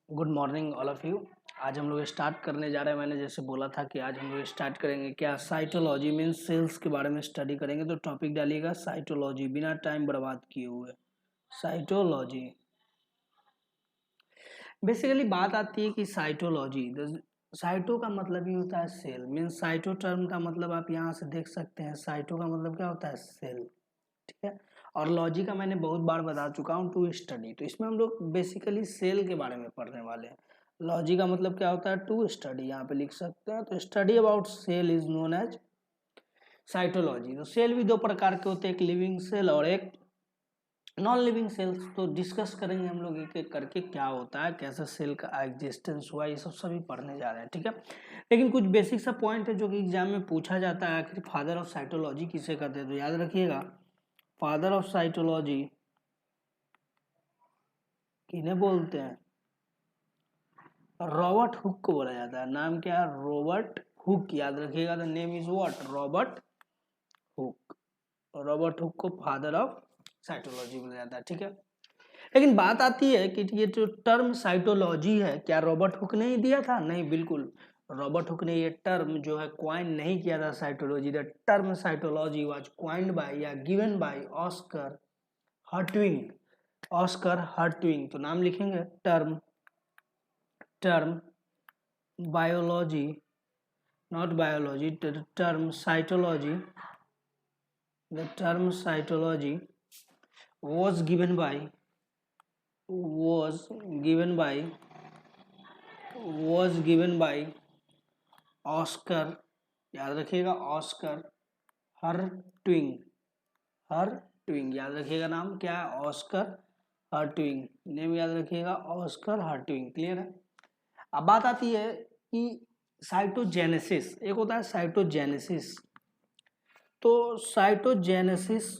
Good morning all of you. आज हम लोग स्टार्ट करने जा रहे हैं। मैंने जैसे बोला था कि आज हम लोग स्टार्ट करेंगे क्या, साइटोलॉजी मीन्स सेल्स के बारे में स्टडी करेंगे। तो टॉपिक डालिएगा साइटोलॉजी, बिना टाइम बर्बाद किए हुए। साइटोलॉजी बेसिकली बात आती है कि साइटोलॉजी, साइटो का मतलब ही होता है सेल, मीन्स साइटो टर्म का मतलब आप यहाँ से देख सकते हैं। साइटो का मतलब क्या होता है, सेल, ठीक है। और लॉजी का मैंने बहुत बार बता चुका हूँ, टू स्टडी। तो इसमें हम लोग बेसिकली सेल के बारे में पढ़ने वाले हैं। लॉजी का मतलब क्या होता है, टू स्टडी, यहाँ पे लिख सकते हैं। तो study about cell is known as cytology. तो सेल भी दो प्रकार के होते हैं, एक लिविंग सेल और एक नॉन लिविंग सेल्स। तो डिस्कस करेंगे हम लोग एक एक करके क्या होता है, कैसे सेल का एग्जिस्टेंस हुआ, ये सब सभी पढ़ने जा रहे हैं, ठीक है। लेकिन कुछ बेसिक सा पॉइंट है जो कि एग्जाम में पूछा जाता है, आखिर फादर ऑफ साइटोलॉजी किसे कहते हैं। तो याद रखिएगा, फादर ऑफ साइटोलॉजी किन्हें बोलते हैं, रॉबर्ट हुक को बोला जाता है। नाम क्या है, रॉबर्ट हुक। याद रखिएगा, the name is what, Robert Hooke. Robert Hooke को फादर ऑफ साइटोलॉजी बोला जाता है, ठीक है। लेकिन बात आती है कि ये जो टर्म साइटोलॉजी है, क्या रॉबर्ट हुक ने ही दिया था? नहीं, बिल्कुल रॉबर्ट हुक ने ये टर्म जो है क्वाइन नहीं किया था cytology. The term cytology was coined by या given by Oscar Hertwig. Oscar Hertwig. तो नाम लिखेंगे, term biology, not biology, the term cytology, the term cytology was given by was given by was given by Oscar, याद रखिएगा, Oscar हर्टविग। हर्टविग याद रखिएगा, नाम क्या है, ऑस्कर हर्टविग। नेम याद रखिएगा, ऑस्कर हर्टविग। क्लियर है। अब बात आती है कि साइटोजेनेसिस, एक होता है साइटोजेनेसिस। तो साइटोजेनेसिस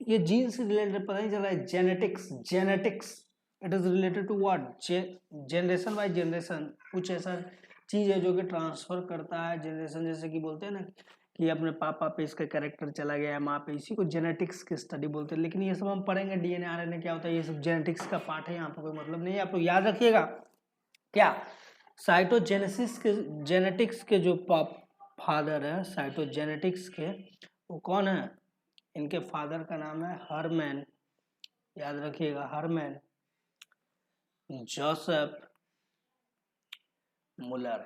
ये जीन से रिलेटेड पता नहीं चल रहा है। Genetics it is related to what, generation by generation. कुछ ऐसा चीज है जो कि ट्रांसफर करता है जनरेशन। जैसे कि बोलते हैं ना कि अपने पापा पे इसका कैरेक्टर चला गया है, माँ पे, इसी को जेनेटिक्स की स्टडी बोलते हैं। लेकिन ये सब हम पढ़ेंगे, डीएनए आरएनए क्या होता है, ये सब जेनेटिक्स का पार्ट है, यहाँ पर कोई मतलब नहीं है। आप लोग याद रखिएगा क्या, साइटोजेनेसिस के, जेनेटिक्स के जो फादर है साइटोजेनेटिक्स के, वो कौन है, इनके फादर का नाम है हरमैन। याद रखिएगा, हरमैन जोसेफ मुलर।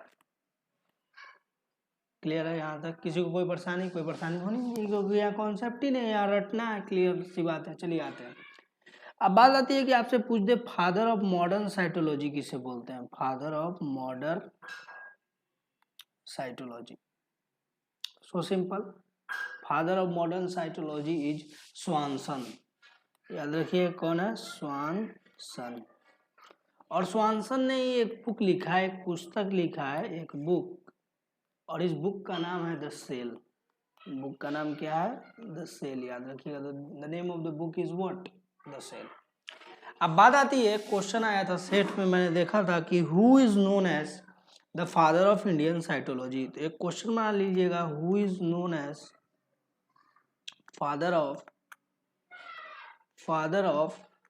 क्लियर है यहाँ तक? किसी को कोई परेशानी होनी नहीं, क्योंकि यहाँ कॉन्सेप्ट ही नहीं, यहाँ रटना है। क्लियर सी बात है। चलिए आते हैं। अब बात आती है कि आपसे पूछ दे, फादर ऑफ मॉडर्न साइटोलॉजी किसे बोलते हैं। Father of modern cytology, so simple, father of modern cytology is स्वानसन। याद रखिए कौन है, स्वानसन। और स्वानसन ने एक बुक लिखा है, एक पुस्तक लिखा है, एक बुक, और इस बुक का नाम है द सेल। बुक का नाम क्या है, द सेल। याद रखिएगा, the name of the book is what, the cell. अब बात आती है, क्वेश्चन आया था सेट में, मैंने देखा था कि who is known as the father of Indian cytology. तो एक क्वेश्चन बना लीजिएगा, who is known as father of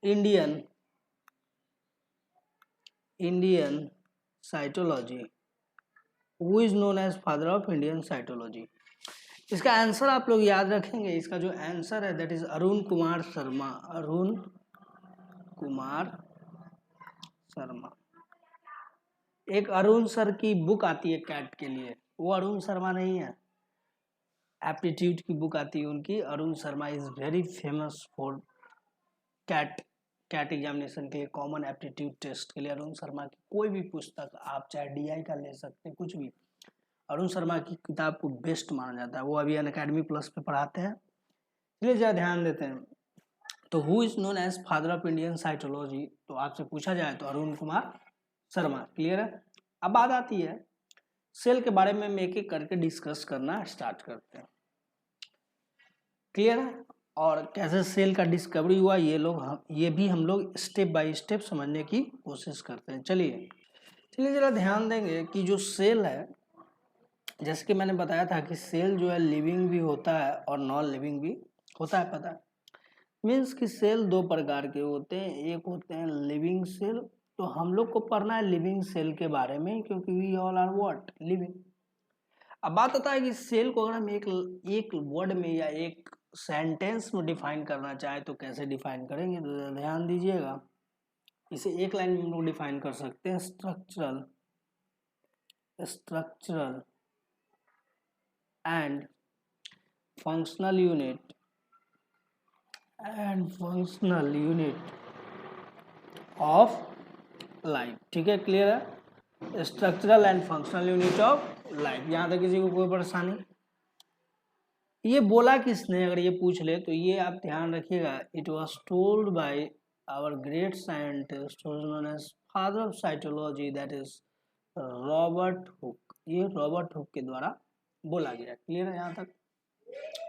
Indian cytology. Who is known as father of Indian cytology. इसका आंसर आप लोग याद रखेंगे। इसका जो आंसर है दैट इज अरुण कुमार शर्मा। अरुण कुमार शर्मा। एक अरुण सर की बुक आती है कैट के लिए, वो अरुण शर्मा नहीं है। एप्टीट्यूड की बुक आती है उनकी। Arun Sharma is very famous for CAT examination के लिए, कॉमन एप्टीट्यूड टेस्ट के लिए। अरुण शर्मा की कोई भी पुस्तक आप चाहे डीआई का ले सकते हैं, कुछ भी, अरुण शर्मा की किताब को बेस्ट माना जाता है। वो अभी अनअकैडमी प्लस पे पढ़ाते हैं, इसलिए ज़्यादा ध्यान देते हैं। तो who is known as father of Indian cytology, तो आपसे पूछा जाए तो अरुण कुमार शर्मा। क्लियर है। अब बात आती है सेल के बारे में, हम एक एक करके डिस्कस करना स्टार्ट करते हैं। क्लियर है। और कैसे सेल का डिस्कवरी हुआ, ये भी हम लोग स्टेप बाय स्टेप समझने की कोशिश करते हैं। चलिए जरा ध्यान देंगे कि जो सेल है, जैसे कि मैंने बताया था कि सेल जो है लिविंग भी होता है और नॉन लिविंग भी होता है। पता है, मीन्स कि सेल दो प्रकार के होते हैं, एक होते हैं लिविंग सेल तो हम लोग को पढ़ना है लिविंग सेल के बारे में, क्योंकि we all are what, living. अब बात होता है कि सेल को अगर हम एक वर्ड में या एक सेंटेंस में डिफाइन करना चाहे तो कैसे डिफाइन करेंगे, तो ध्यान दीजिएगा। इसे एक लाइन में हम लोग डिफाइन कर सकते हैं, structural and functional unit of life. ठीक है, क्लियर है? Structural and functional unit of life. यहाँ तक किसी को कोई परेशानी? ये बोला किसने, अगर ये पूछ ले तो ये आप ध्यान रखिएगा, it was told by our great scientist known as father of cytology, that is Robert Hooke. ये रॉबर्ट हुक के द्वारा बोला गया। क्लियर है यहाँ तक?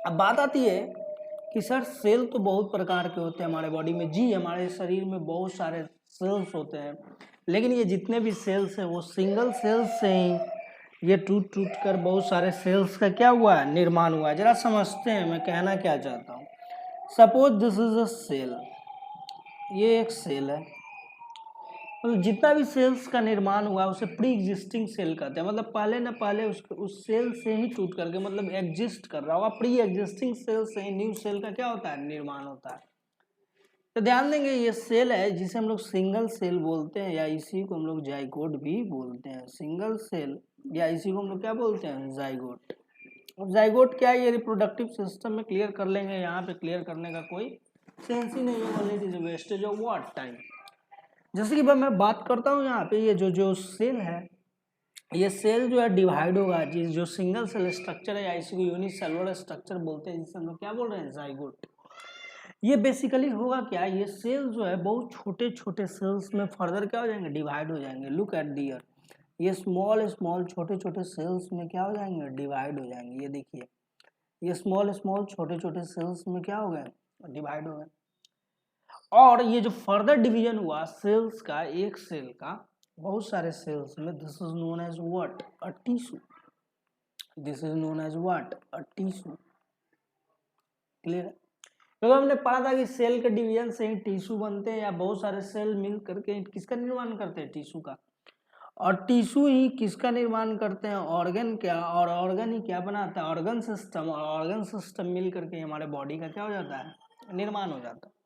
अब बात आती है कि सर सेल तो बहुत प्रकार के होते हैं हमारे बॉडी में। जी, हमारे शरीर में बहुत सारे सेल्स होते हैं, लेकिन ये जितने भी सेल्स हैं वो सिंगल सेल्स से ही ये टूट कर बहुत सारे सेल्स का क्या हुआ है, निर्माण हुआ है। जरा समझते हैं मैं कहना क्या चाहता हूँ। Suppose this is a cell, ये एक सेल है। मतलब जितना भी सेल्स का निर्माण हुआ उसे प्री एग्जिस्टिंग सेल कहते हैं। मतलब पहले न पहले उस सेल से ही टूट करके मतलब एग्जिस्ट कर रहा होगा। प्री एग्जिस्टिंग सेल से ही न्यू सेल का क्या होता है, निर्माण होता है। तो ध्यान देंगे, ये सेल है जिसे हम लोग सिंगल सेल बोलते हैं, या इसी को हम लोग जाइगोट भी बोलते हैं। सिंगल सेल या इसी को हम लोग क्या बोलते हैं, जाइगोट। अब जाइगोट क्या है, ये रिप्रोडक्टिव सिस्टम में क्लियर कर लेंगे। यहाँ पे क्लियर करने का कोई सेंस ही नहीं है, it is wastage of what time. जैसे कि मैं बात करता हूँ यहाँ पे, ये जो सेल है, ये सेल जो है डिवाइड होगा, जो सिंगल सेल स्ट्रक्चर है या इसी को यूनिसेलुलर स्ट्रक्चर बोलते हैं, जिसे हम लोग क्या बोल रहे हैं, जाइगोट। ये बेसिकली होगा क्या, ये सेल जो है बहुत छोटे छोटे सेल्स में फर्दर क्या हो जाएंगे, डिवाइड हो जाएंगे। लुक एट दियर, ये स्मॉल छोटे छोटे सेल्स में क्या हो जाएंगे, डिवाइड हो जाएंगे। ये देखिए, ये स्मॉल छोटे छोटे सेल्स में क्या हो गए, डिवाइड हो गए। और ये जो फर्दर डिवीजन हुआ सेल्स का, एक सेल का बहुत सारे सेल्स में, this is known as what, a tissue. This is known as what, a tissue. Clear है? तो हमने पढ़ा था कि सेल के डिवीजन से ही टिश्यू बनते हैं, या बहुत सारे सेल मिल करके किसका निर्माण करते हैं, टिश्यू का। और टिश्यू ही किसका निर्माण करते हैं, ऑर्गन क्या, और ऑर्गन ही क्या बनाता है, ऑर्गन सिस्टम। और ऑर्गन सिस्टम मिल करके हमारे बॉडी का क्या हो जाता है, निर्माण हो जाता है।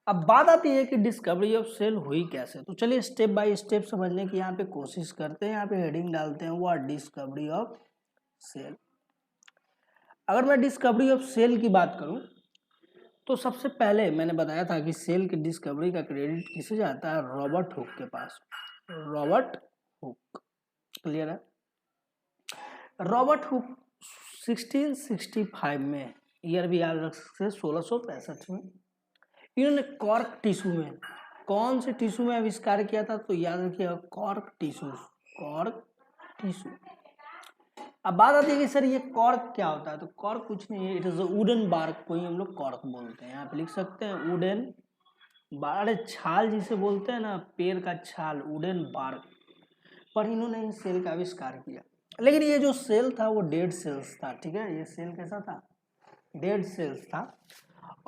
अब बात आती है कि डिस्कवरी ऑफ सेल हुई कैसे। तो चलिए स्टेप बाय स्टेप समझने की यहाँ पे कोशिश करते हैं। यहाँ पे हेडिंग डालते हैं व्हाट, डिस्कवरी ऑफ सेल। अगर मैं डिस्कवरी ऑफ सेल की बात करूं तो सबसे पहले मैंने बताया था कि सेल की डिस्कवरी का क्रेडिट किसे जाता है, रॉबर्ट हुक के पास। रॉबर्ट हुक, क्लियर है? रॉबर्ट हुक 1665 में, ईयर भी याद रख सकते हैं, 1665 में इन्होंने कॉर्क टिश्यू में, कौन से टिश्यू में आविष्कार किया था, तो याद रखिएगा कॉर्क टिश्यू, कॉर्क टिश्यू। अब बात आती है कि सर ये कॉर्क क्या होता है, तो कॉर्क कुछ नहीं है, इट इज वुडन बार्क को ही हम लोग कॉर्क बोलते हैं। यहाँ पे लिख सकते हैं वुडन बार्क, छाल जिसे बोलते हैं ना, पेड़ का छाल, वुडन बार्क पर इन्होंने इस सेल का आविष्कार किया। लेकिन ये जो सेल था वो डेड सेल्स था। ठीक है, ये सेल कैसा था, डेड सेल्स था।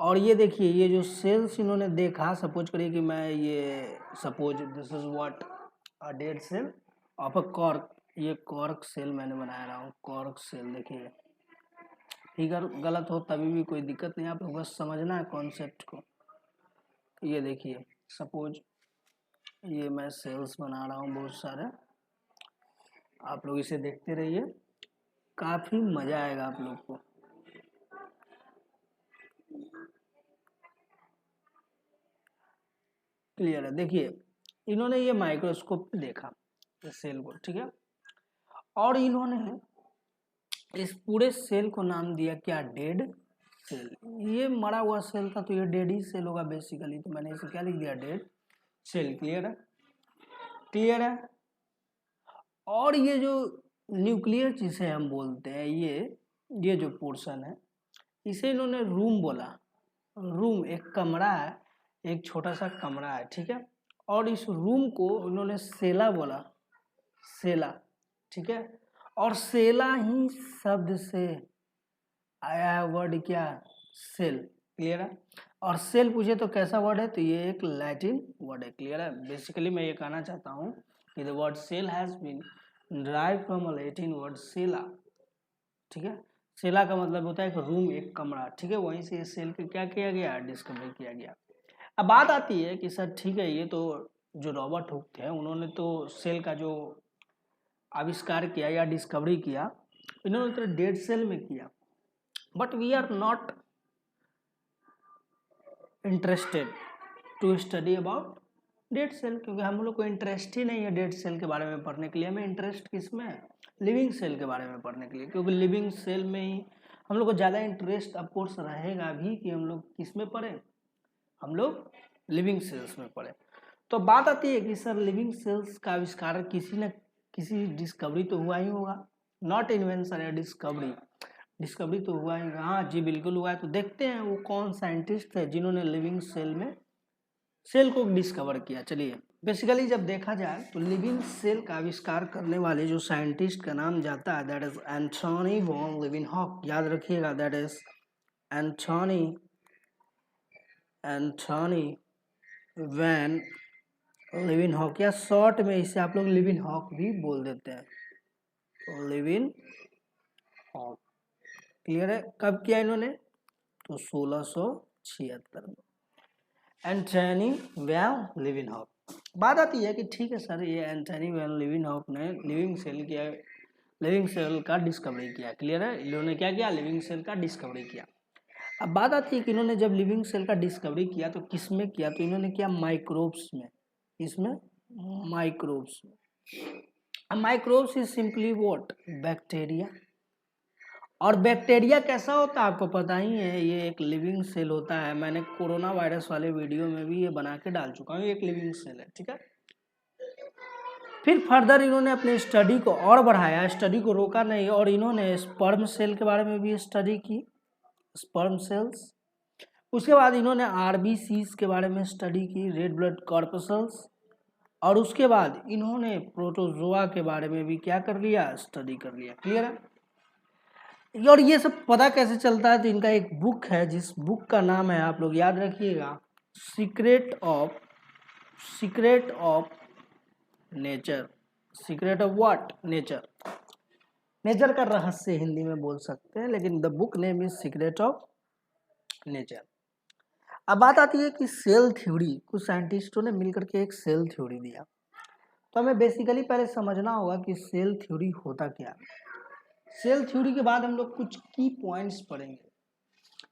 और ये देखिए, ये जो सेल्स इन्होंने देखा, सपोज करिए कि मैं ये suppose this is what, a dead cell of a cork. ये कॉर्क सेल मैंने बना रहा हूँ, कॉर्क सेल। देखिए फिगर गलत हो तभी भी कोई दिक्कत नहीं, आप लोग बस समझना है कॉन्सेप्ट को। ये देखिए सपोज ये मैं सेल्स बना रहा हूँ बहुत सारे, आप लोग इसे देखते रहिए, काफी मजा आएगा आप लोग को। क्लियर है? देखिए इन्होंने ये माइक्रोस्कोप पे देखा इस सेल को, ठीक है, और इन्होंने इस पूरे सेल को नाम दिया क्या, डेड सेल। ये मरा हुआ सेल था तो ये डेड ही सेल होगा बेसिकली, तो मैंने इसे क्या लिख दिया, डेड सेल। क्लियर है? क्लियर है? और ये जो न्यूक्लियर जिसे हम बोलते हैं, ये जो पोर्शन है इसे इन्होंने रूम बोला। रूम एक कमरा है, एक छोटा सा कमरा है, ठीक है, और इस रूम को उन्होंने सेला बोला, सेला। ठीक है, और सेला ही शब्द से आया है वर्ड क्या, सेल। क्लियर है? और सेल पूछे तो कैसा वर्ड है, तो ये एक लैटिन वर्ड है। क्लियर है। बेसिकली मैं ये कहना चाहता हूँ कि the word cell has been derived from a Latin word cella. ठीक है, सेला का मतलब होता है एक रूम, एक कमरा। ठीक है, वहीं से सेल के क्या किया गया, डिस्कवर किया गया। अब बात आती है कि सर ठीक है, ये तो जो रॉबर्ट हुक थे उन्होंने तो सेल का जो आविष्कार किया या डिस्कवरी किया, इन्होंने तो डेड सेल में किया, but we are not interested to study about dead cell, क्योंकि हम लोग को इंटरेस्ट ही नहीं है डेड सेल के बारे में पढ़ने के लिए। हमें इंटरेस्ट किस में है, लिविंग सेल के बारे में पढ़ने के लिए, क्योंकि लिविंग सेल में ही हम लोग को ज़्यादा इंटरेस्ट ऑफकोर्स रहेगा भी कि हम लोग किस में पढ़ें, हम लोग लिविंग सेल्स में पढ़ें। तो बात आती है कि सर लिविंग सेल्स का आविष्कार किसी न किसी डिस्कवरी तो हुआ ही होगा, नॉट इन्वेंशन या डिस्कवरी, डिस्कवरी तो हुआ ही। हाँ जी बिल्कुल हुआ है। तो देखते हैं वो कौन साइंटिस्ट है जिन्होंने लिविंग सेल में सेल को डिस्कवर किया। चलिए, बेसिकली जब देखा जाए तो लिविंग सेल का आविष्कार करने वाले जो साइंटिस्ट का नाम जाता है दैट इज एंथोनी वॉन लिविनहॉक। याद रखिएगा, दैट इज एंथोनी वैन लिविनहॉक, या शॉर्ट में इसे आप लोग लिविनहॉक भी बोल देते हैं, लिविनहॉक। क्लियर है। कब किया इन्होंने, तो 1676 में, एंथोनी वैन लिविनहॉक। बात आती है कि ठीक है सर, ये एंथोनी वैन लिविनहॉक ने लिविंग सेल का डिस्कवरी किया। क्लियर है, इन्होंने क्या किया, लिविंग सेल का डिस्कवरी किया। अब बात आती है कि इन्होंने जब लिविंग सेल का डिस्कवरी किया तो किस में किया, तो इन्होंने किया माइक्रोब्स में। इसमें माइक्रोब्स में। अब microbes is simply what, bacteria. और बैक्टीरिया कैसा होता है आपको पता ही है, ये एक लिविंग सेल होता है। मैंने कोरोना वायरस वाले वीडियो में भी ये बना के डाल चुका हूँ, एक लिविंग सेल है। ठीक है, फिर फर्दर इन्होंने अपने स्टडी को और बढ़ाया, स्टडी को रोका नहीं, और इन्होंने स्पर्म सेल के बारे में भी स्टडी की, स्पर्म सेल्स। उसके बाद इन्होंने आरबीसीज के बारे में स्टडी की, रेड ब्लड कॉर्पसल्स। और उसके बाद इन्होंने प्रोटोजोआ के बारे में भी क्या कर लिया, स्टडी कर लिया। क्लियर है। और ये सब पता कैसे चलता है, तो इनका एक बुक है, जिस बुक का नाम है, आप लोग याद रखिएगा, secret of nature. Secret of what, nature. Nature का रहस्य हिंदी में बोल सकते हैं, लेकिन the book name is secret of nature. अब बात आती है कि सेल थ्योरी, कुछ साइंटिस्टों ने मिलकर के एक सेल थ्योरी दिया। तो हमें बेसिकली पहले समझना होगा कि सेल थ्योरी होता क्या। सेल थ्योरी के बाद हम लोग कुछ की पॉइंट्स पढ़ेंगे।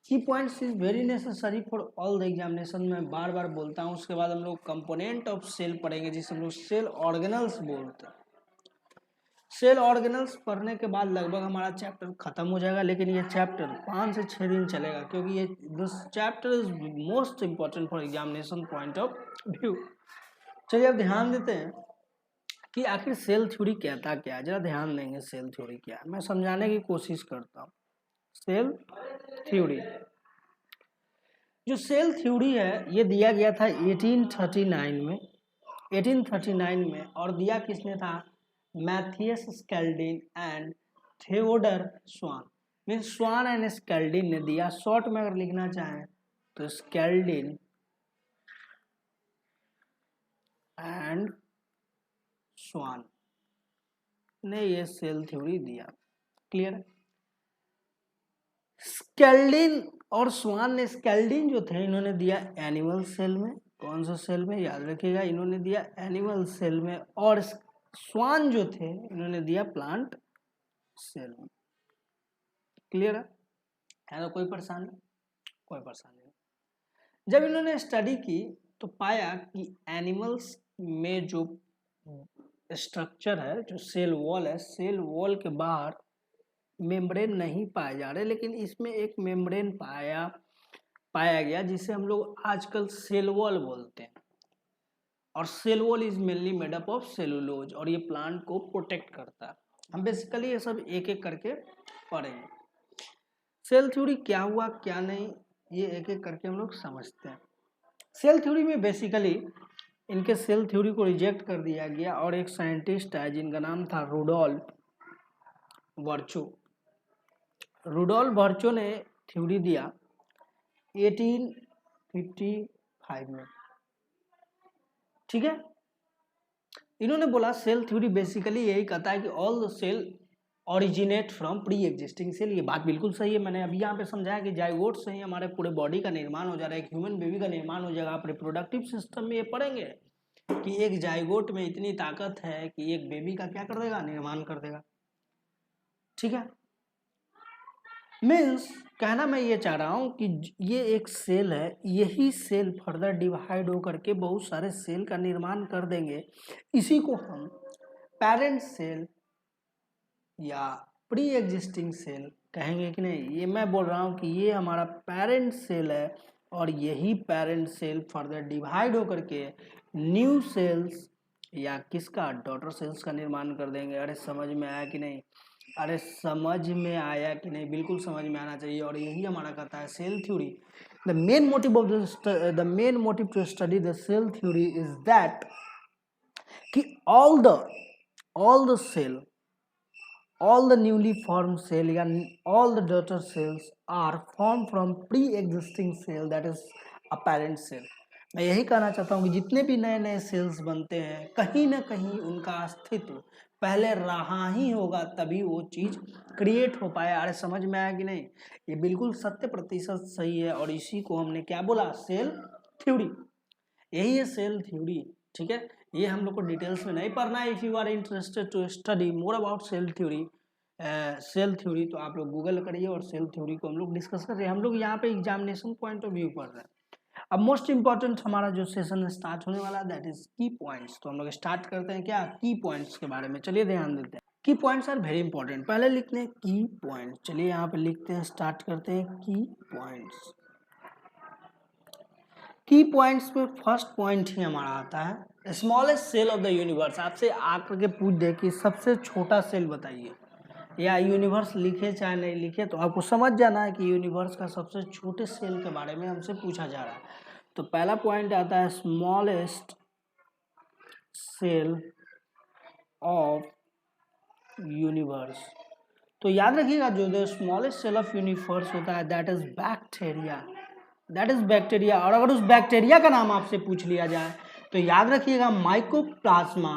की points is very necessary for all the examination, मैं बार बार बोलता हूँ। उसके बाद हम लोग कंपोनेंट ऑफ सेल पढ़ेंगे, जिसे हम लोग सेल ऑर्गेनल्स बोलते हैं। सेल ऑर्गेनल्स पढ़ने के बाद लगभग हमारा चैप्टर खत्म हो जाएगा, लेकिन ये चैप्टर 5 से 6 दिन चलेगा, क्योंकि ये this chapter is most important for examination point of view. चलिए अब ध्यान देते हैं कि आखिर सेल थ्योरी कहता क्या है। जरा ध्यान देंगे सेल थ्योरी क्या है, मैं समझाने की कोशिश करता हूँ। सेल थ्योरी, जो सेल थ्योरी है ये दिया गया था 1839 में, 1839 में, और दिया किसने था, Matthias Schleiden and Theodor Schwann. Mean Schwann and Schleiden ने दिया। शॉर्ट में अगर लिखना चाहें तो स्केल्डिन एंड स्वान ने ये सेल थ्योरी दिया। क्लियर है। स्केल्डिन और स्वान ने, स्केल्डिन जो थे इन्होंने दिया एनिमल सेल में, कौन सा सेल में, याद रखिएगा, इन्होंने दिया एनिमल सेल में, और स्वान जो थे इन्होंने दिया प्लांट सेल में। क्लियर है ना, कोई परेशानी, कोई परेशानी नहीं। जब इन्होंने स्टडी की तो पाया कि एनिमल्स में जो स्ट्रक्चर है, जो सेल वॉल है, सेल वॉल के बाहर मेम्ब्रेन नहीं पाए जा रहे, लेकिन इसमें एक मेम्ब्रेन पाया गया, जिसे हम लोग आजकल सेल वॉल बोलते हैं। और cell wall is mainly made up of cellulose, और ये प्लांट को प्रोटेक्ट करता है। हम बेसिकली ये सब एक एक करके पढ़ेंगे। सेल थ्योरी क्या हुआ क्या नहीं, ये एक एक करके हम लोग समझते हैं। सेल थ्योरी में बेसिकली इनके सेल थ्योरी को रिजेक्ट कर दिया गया, और एक साइंटिस्ट है जिनका नाम था रुडोल्फ वर्चो। रुडोल्फ वर्चो ने थ्योरी दिया 55 में। ठीक है, इन्होंने बोला सेल थ्योरी बेसिकली यही कहता है कि all the cell originate from pre existing cell. ये बात बिल्कुल सही है, मैंने अभी यहाँ पे समझाया कि जाइगोट से ही हमारे पूरे बॉडी का निर्माण हो जा रहा है, एक ह्यूमन बेबी का निर्माण हो जाएगा। आप रिप्रोडक्टिव सिस्टम में ये पढ़ेंगे कि एक जाइगोट में इतनी ताकत है कि एक बेबी का क्या कर देगा, निर्माण कर देगा। ठीक है, मीन्स कहना मैं ये चाह रहा हूँ कि ये एक सेल है, यही सेल फर्दर डिवाइड होकर के बहुत सारे सेल का निर्माण कर देंगे। इसी को हम पेरेंट सेल या प्री एग्जिस्टिंग सेल कहेंगे कि नहीं। ये मैं बोल रहा हूँ कि ये हमारा पेरेंट सेल है और यही पेरेंट सेल फर्दर डिवाइड होकर के न्यू सेल्स या किसका, डॉटर सेल्स का निर्माण कर देंगे। अरे समझ में आया कि नहीं, अरे समझ में आया कि नहीं, बिल्कुल समझ में आना चाहिए। और यही हमारा कहता है cell theory. The main motive of the main motive to study the cell theory is that कि all the cell, all the newly formed cell या all the daughter cells are formed from pre-existing cell that is a parent cell। मैं यही कहना चाहता हूँ कि जितने भी नए नए सेल्स बनते हैं कहीं ना कहीं उनका अस्तित्व पहले रहा ही होगा, तभी वो चीज क्रिएट हो पाया। अरे समझ में आया कि नहीं, ये बिल्कुल 100% सही है। और इसी को हमने क्या बोला, सेल थ्योरी। यही है सेल थ्योरी। ठीक है, ये हम लोग को डिटेल्स में नहीं पढ़ना है। If you are interested to study more about cell theory तो आप लोग गूगल करिए और सेल थ्योरी को हम लोग डिस्कस कर रहे हैं। हम लोग यहाँ पे एग्जामिनेशन पॉइंट ऑफ व्यू पढ़ रहे हैं। अब मोस्ट इंपॉर्टेंट हमारा जो सेशन स्टार्ट होने वाला है दैट इज की पॉइंट्स। तो हम लोग स्टार्ट करते हैं क्या, की पॉइंट्स के बारे में। चलिए ध्यान देते हैं, की पॉइंट्स आर वेरी इंपॉर्टेंट। पहले लिखते हैं की पॉइंट, चलिए यहाँ पे लिखते हैं, स्टार्ट करते हैं की पॉइंट्स। की पॉइंट्स में फर्स्ट पॉइंट ही हमारा आता है smallest cell of the universe. आपसे आकर के पूछ दे कि सबसे छोटा सेल बताइए, या यूनिवर्स लिखे चाहे नहीं लिखे, तो आपको समझ जाना है कि यूनिवर्स का सबसे छोटे सेल के बारे में हमसे पूछा जा रहा है। तो पहला पॉइंट आता है स्मॉलेस्ट सेल ऑफ यूनिवर्स। तो याद रखिएगा जो the smallest cell of universe होता है that is bacteria, that is bacteria. और अगर उस बैक्टीरिया का नाम आपसे पूछ लिया जाए तो याद रखिएगा माइकोप्लाज्मा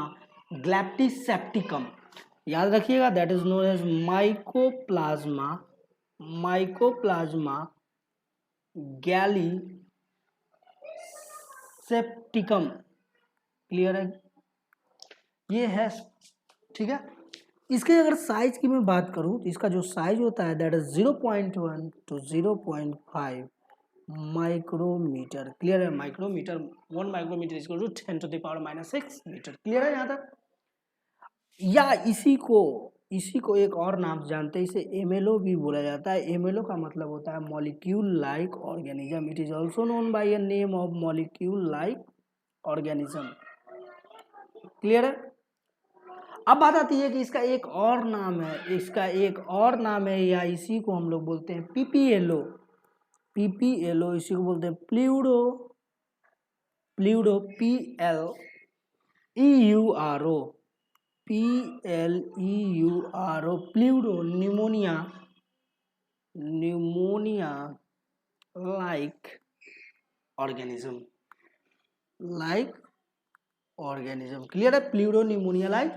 ग्लैप्टिसेप्टिकम। याद रखिएगा that is known as mycoplasma gallisepticum. Clear है, ये है। ठीक है, इसके अगर साइज की मैं बात करूं तो इसका जो साइज होता है that is 0.1 to 0.5 micrometre. Clear है, micrometre 1 micrometre is equal to 10 to the power -6 metre. Clear है यहाँ तक। या इसी को एक और नाम जानते हैं, इसे एमएलओ भी बोला जाता है। एमएलओ का मतलब होता है molecule like organism. It is also known by a name of molecule like organism. Clear है। अब बात आती है कि इसका एक और नाम है, या इसी को हम लोग बोलते हैं पीपीएलओ। इसी को बोलते हैं प्लूडो PLEURO प्लूडो pneumonia like organism. Clear है, प्लूडो न्यूमोनिया लाइक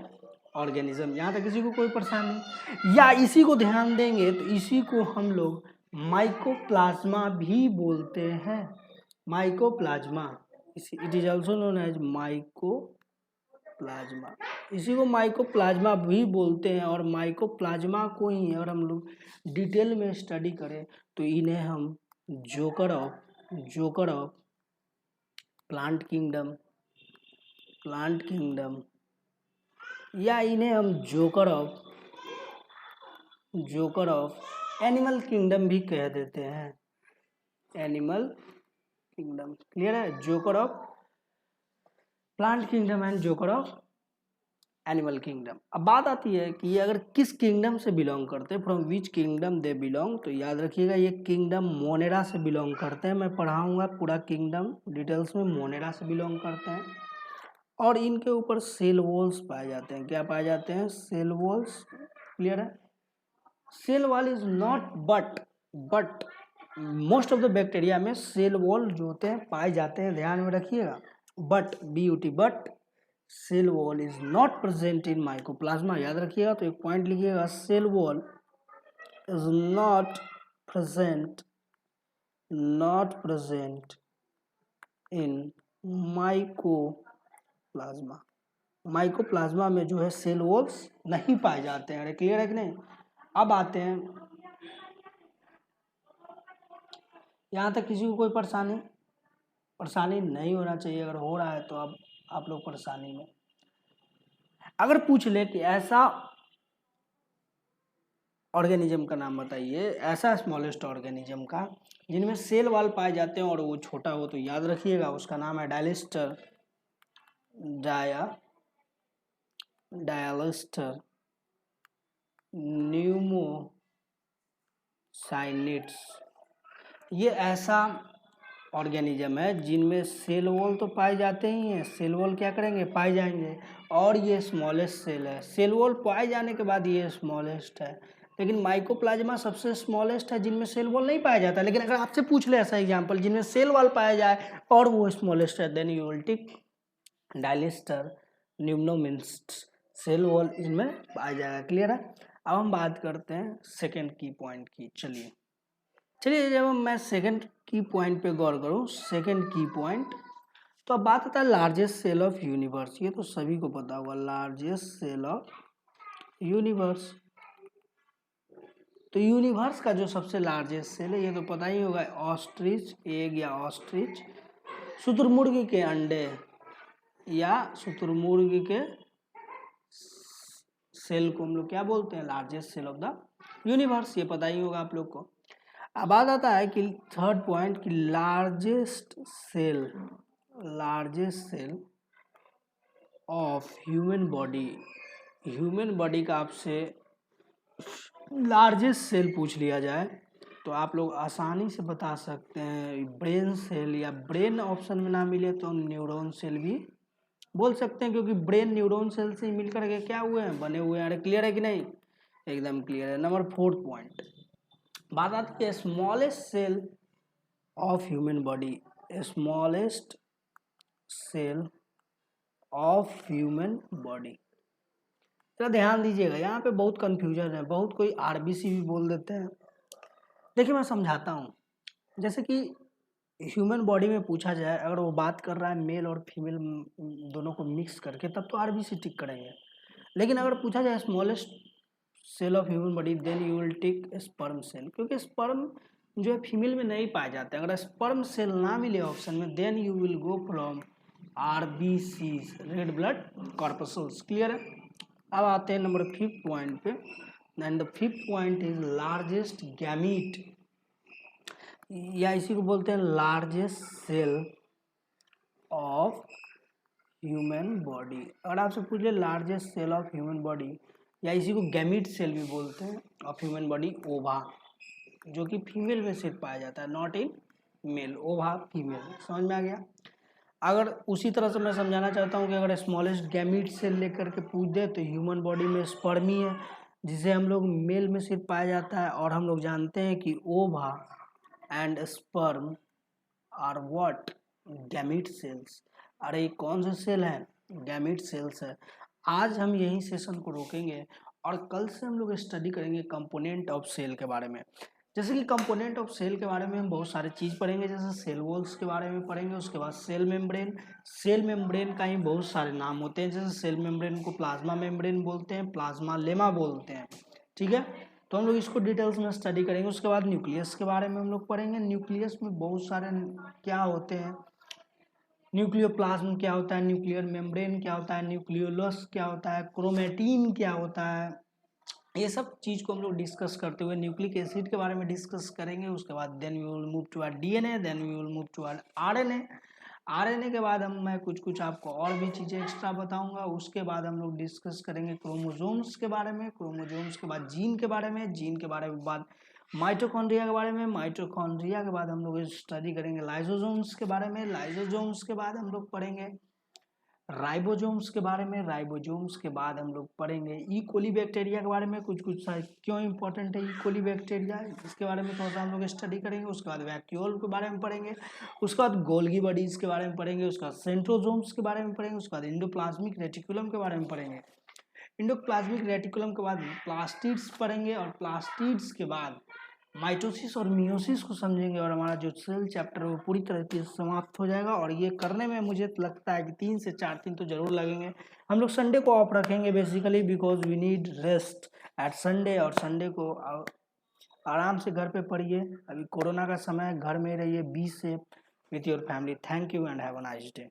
ऑर्गेनिज्म। यहाँ तक किसी को कोई परेशानी नहीं। या इसी को ध्यान देंगे तो इसी को हम लोग माइकोप्लाज्मा भी बोलते हैं। Mycoplasma, it is also known as mycoplasma. इसी को माइकोप्लाज्मा भी बोलते हैं। और माइकोप्लाज्मा को ही अगर हम लोग डिटेल में स्टडी करें तो इन्हें हम जोकर ऑफ प्लांट किंगडम, या इन्हें हम जोकर ऑफ एनिमल किंगडम भी कह देते हैं। एनिमल किंगडम, क्लियर है, joker of plant kingdom and joker of animal kingdom. अब बात आती है कि ये अगर किस किंगडम से बिलोंग करते हैं, from which kingdom they belong. तो याद रखिएगा ये किंगडम मोनेरा से बिलोंग करते हैं। मैं पढ़ाऊंगा पूरा किंगडम डिटेल्स में। मोनेरा से बिलोंग करते हैं और इनके ऊपर सेल वॉल्स पाए जाते हैं। क्या पाए जाते हैं, सेल वॉल्स। क्लियर है, cell wall is not but most of the bacteria में सेल वॉल जो होते हैं पाए जाते हैं, ध्यान में रखिएगा। But cell wall is not present in mycoplasma, याद रखिएगा। तो एक पॉइंट लिखिएगा, cell wall is not present in mycoplasma. Mycoplasma में जो है सेल वॉल्स नहीं पाए जाते हैं। अरे क्लियर है कि नहीं? अब आते हैं, यहाँ तक किसी को कोई परेशानी नहीं होना चाहिए। अगर हो रहा है तो अब आप लोग परेशानी में। अगर पूछ ले कि ऐसा ऑर्गेनिज्म का नाम बताइए, ऐसा स्मॉलेस्ट ऑर्गेनिज्म का जिनमें सेल वॉल पाए जाते हैं और वो छोटा हो, तो याद रखिएगा उसका नाम है डायलिस्टर न्यूमोसाइनिड्स। ये ऐसा ऑर्गेनिज्म है जिनमें सेल वॉल तो पाए जाते ही हैं, सेल वॉल क्या करेंगे, पाए जाएंगे, और ये स्मॉलेस्ट सेल है। सेल वॉल पाए जाने के बाद ये स्मॉलेस्ट है, लेकिन माइकोप्लाज्मा सबसे स्मॉलेस्ट है जिनमें सेल वॉल नहीं पाया जाता। लेकिन अगर आपसे पूछ ले ऐसा एग्जाम्पल जिनमें सेल वॉल पाया जाए और वो स्मॉलेस्ट है, then you will tick Dialister pneumosintes, cell wall इनमें पाया जाएगा। क्लियर है? अब हम बात करते हैं सेकेंड की पॉइंट की। चलिए जब मैं सेकंड की पॉइंट पे गौर करूँ, सेकंड की पॉइंट, तो अब बात आता है लार्जेस्ट सेल ऑफ यूनिवर्स। ये तो सभी को पता होगा, लार्जेस्ट सेल ऑफ यूनिवर्स। तो यूनिवर्स का जो सबसे लार्जेस्ट सेल है ये तो पता ही होगा, ऑस्ट्रिच एग या ऑस्ट्रिच शुतुरमुर्गी के अंडे या शुतुरमुर्गी के सेल को हम लोग क्या बोलते हैं, largest cell of the universe. ये पता ही होगा आप लोग को। अब बात आता है कि थर्ड पॉइंट की largest cell of human body का आपसे लार्जेस्ट सेल पूछ लिया जाए तो आप लोग आसानी से बता सकते हैं ब्रेन सेल, या ब्रेन ऑप्शन में ना मिले तो न्यूरॉन सेल भी बोल सकते हैं, क्योंकि ब्रेन न्यूरॉन सेल से मिलकर के क्या हुए हैं, बने हुए हैं। अरे क्लियर है कि नहीं? एकदम क्लियर है। नंबर फोर्थ पॉइंट, बात आती है smallest cell of human body. Smallest cell of human body, जरा ध्यान दीजिएगा, यहाँ पे बहुत कंफ्यूजन है। बहुत कोई आरबीसी भी बोल देते हैं। देखिए मैं समझाता हूँ। जैसे कि ह्यूमन बॉडी में पूछा जाए, अगर वो बात कर रहा है मेल और फीमेल दोनों को मिक्स करके, तब तो आरबीसी टिक करेंगे। लेकिन अगर पूछा जाए smallest cell of human body, then you will tick sperm cell, क्योंकि स्पर्म जो है फीमेल में नहीं पाए जाते हैं। अगर स्पर्म सेल ना मिले ऑप्शन में, then you will go from RBC, red blood corpuscles. Clear है? अब आते हैं नंबर फिफ्थ पॉइंट पे, and the fifth point is largest gamete, या इसी को बोलते हैं largest cell of human body. अगर आपसे पूछ ले largest cell of human body, या इसी को गैमीट सेल भी बोलते हैं ऑफ ह्यूमन बॉडी, ओवा, जो कि फीमेल में सिर्फ पाया जाता है, नॉट इन मेल। ओवा फीमेल, समझ में आ गया? अगर उसी तरह से मैं समझाना चाहता हूँ कि अगर स्मॉलेस्ट गैमीट सेल लेकर के पूछ दे तो ह्यूमन बॉडी में स्पर्म ही है, जिसे हम लोग मेल में सिर्फ पाया जाता है। और हम लोग जानते हैं कि ova and sperm are what, gamete cells. अरे ये कौन से सेल हैं? गैमीट सेल्स है। आज हम यही सेशन को रोकेंगे और कल से हम लोग स्टडी करेंगे कंपोनेंट ऑफ सेल के बारे में। जैसे कि कंपोनेंट ऑफ सेल के बारे में हम बहुत सारी चीज़ पढ़ेंगे, जैसे सेल वॉल्स के बारे में पढ़ेंगे, उसके बाद सेल मेम्ब्रेन का ही बहुत सारे नाम होते हैं। जैसे सेल मेम्ब्रेन को प्लाज्मा मेम्ब्रेन बोलते हैं, प्लाज्मा लेमा बोलते हैं। ठीक है, तो हम लोग इसको डिटेल्स में स्टडी करेंगे। उसके बाद न्यूक्लियस के बारे में हम लोग पढ़ेंगे। न्यूक्लियस में बहुत सारे क्या होते हैं, न्यूक्लियोप्लाज्म क्या होता है, न्यूक्लियर मेम्ब्रेन क्या होता है, न्यूक्लियोलस क्या होता है, क्रोमेटिन क्या होता है, ये सब चीज़ को हम लोग डिस्कस करते हुए न्यूक्लिक एसिड के बारे में डिस्कस करेंगे। उसके बाद then we will move to DNA, then we will move to RNA के बाद मैं कुछ आपको और भी चीज़ें एक्स्ट्रा बताऊंगा। उसके बाद हम लोग डिस्कस करेंगे क्रोमोजोम्स के बारे में, क्रोमोजोम्स के बाद जीन के बारे में, जीन के बारे में बाद माइटोकॉन्ड्रिया के बारे में, माइटोकॉन्ड्रिया के बाद हम लोग स्टडी करेंगे लाइसोसोम्स के बारे में, लाइसोसोम्स के बाद हम लोग पढ़ेंगे राइबोसोम्स के बारे में, राइबोसोम्स के बाद हम लोग पढ़ेंगे ई कोली बैक्टीरिया के बारे में, कुछ क्यों इंपॉर्टेंट है ई कोली बैक्टीरिया, इसके बारे में थोड़ा सा हम लोग स्टडी करेंगे। उसके बाद वैक्यूल के बारे में पढ़ेंगे, उसके बाद गोल्गी बॉडीज के बारे में पढ़ेंगे, उसके बाद सेंट्रोसोम्स के बारे में पढ़ेंगे, उसके बाद इंडोप्लाज्मिक रेटिकुलम के बारे में पढ़ेंगे। इंडोप्लाज्मिक रेटिकुलम के बाद प्लास्टिड्स पढ़ेंगे, और प्लास्टिड्स के बाद माइटोसिस और मियोसिस को समझेंगे, और हमारा जो सेल चैप्टर है वो पूरी तरीके से समाप्त हो जाएगा। और ये करने में मुझे लगता है कि 3 से 4 दिन तो जरूर लगेंगे। हम लोग संडे को ऑफ रखेंगे basically, because we need rest at Sunday, और संडे को आराम से घर पे पढ़िए। अभी कोरोना का समय है, घर में रहिए, be safe with your family. Thank you and have a nice day.